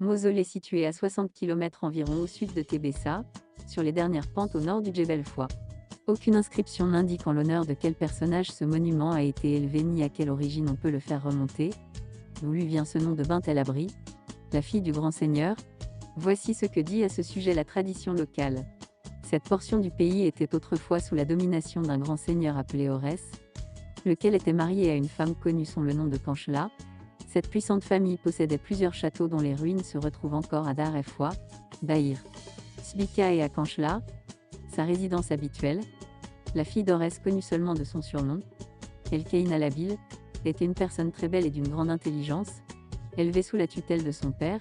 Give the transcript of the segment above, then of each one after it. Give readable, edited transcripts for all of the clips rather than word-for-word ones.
Mausolée situé à 60 km environ au sud de Tébessa, sur les dernières pentes au nord du Djebel Foua. Aucune inscription n'indique en l'honneur de quel personnage ce monument a été élevé ni à quelle origine on peut le faire remonter. D'où lui vient ce nom de Bint El Abri, la fille du grand seigneur. Voici ce que dit à ce sujet la tradition locale. Cette portion du pays était autrefois sous la domination d'un grand seigneur appelé Orès, lequel était marié à une femme connue sous le nom de Kanchla. Cette puissante famille possédait plusieurs châteaux dont les ruines se retrouvent encore à Dar Efwa, Bahir, Sbika et à Kanchla, sa résidence habituelle. La fille d'Orès, connue seulement de son surnom, Elkeïna Labil, était une personne très belle et d'une grande intelligence. Élevée sous la tutelle de son père,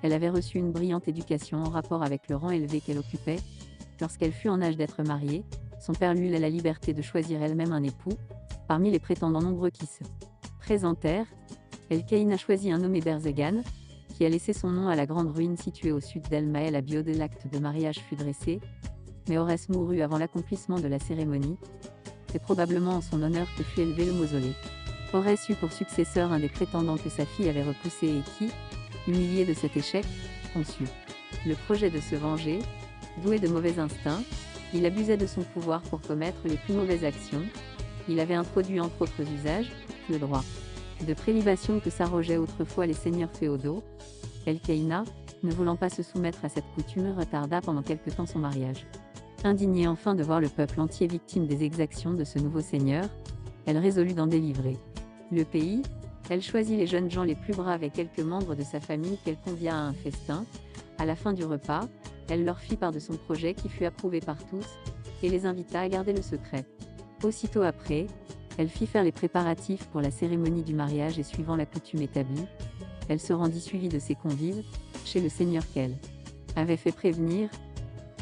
elle avait reçu une brillante éducation en rapport avec le rang élevé qu'elle occupait. Lorsqu'elle fut en âge d'être mariée, son père lui laissa la liberté de choisir elle-même un époux. Parmi les prétendants nombreux qui se présentèrent, Elkeïna choisit un nommé Berzegan, qui a laissé son nom à la grande ruine située au sud d'El Maël à Biod. L'acte de mariage fut dressé, mais Orès mourut avant l'accomplissement de la cérémonie. C'est probablement en son honneur que fut élevé le mausolée. Orès eut pour successeur un des prétendants que sa fille avait repoussé et qui, humilié de cet échec, conçut le projet de se venger. Doué de mauvais instincts, il abusait de son pouvoir pour commettre les plus mauvaises actions. Il avait introduit entre autres usages, le droit de prélibation que s'arrogeaient autrefois les seigneurs féodaux. Elkeïna, ne voulant pas se soumettre à cette coutume, retarda pendant quelque temps son mariage. Indignée enfin de voir le peuple entier victime des exactions de ce nouveau seigneur, elle résolut d'en délivrer le pays. Elle choisit les jeunes gens les plus braves et quelques membres de sa famille qu'elle convia à un festin. À la fin du repas, elle leur fit part de son projet qui fut approuvé par tous, et les invita à garder le secret. Aussitôt après, elle fit faire les préparatifs pour la cérémonie du mariage et suivant la coutume établie, elle se rendit suivie de ses convives, chez le seigneur qu'elle avait fait prévenir.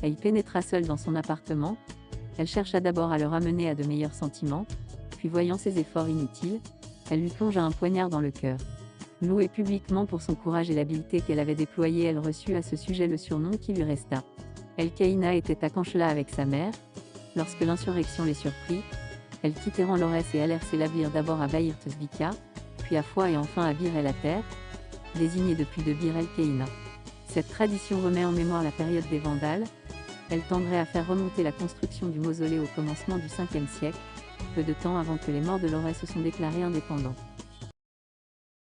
Elle y pénétra seule dans son appartement. Elle chercha d'abord à le ramener à de meilleurs sentiments, puis voyant ses efforts inutiles, elle lui plongea un poignard dans le cœur. Louée publiquement pour son courage et l'habileté qu'elle avait déployée, elle reçut à ce sujet le surnom qui lui resta. Elkeïna était à Kanchla avec sa mère. Lorsque l'insurrection les surprit, elles quittèrent l'Orès et allèrent s'établir d'abord à Bahir Sbika, puis à Foua et enfin à Bir El Ater, désignée depuis de Bir Elkeïna. Cette tradition remet en mémoire la période des Vandales. Elle tendrait à faire remonter la construction du mausolée au commencement du 5e siècle, peu de temps avant que les morts de l'Orès se sont déclarés indépendants.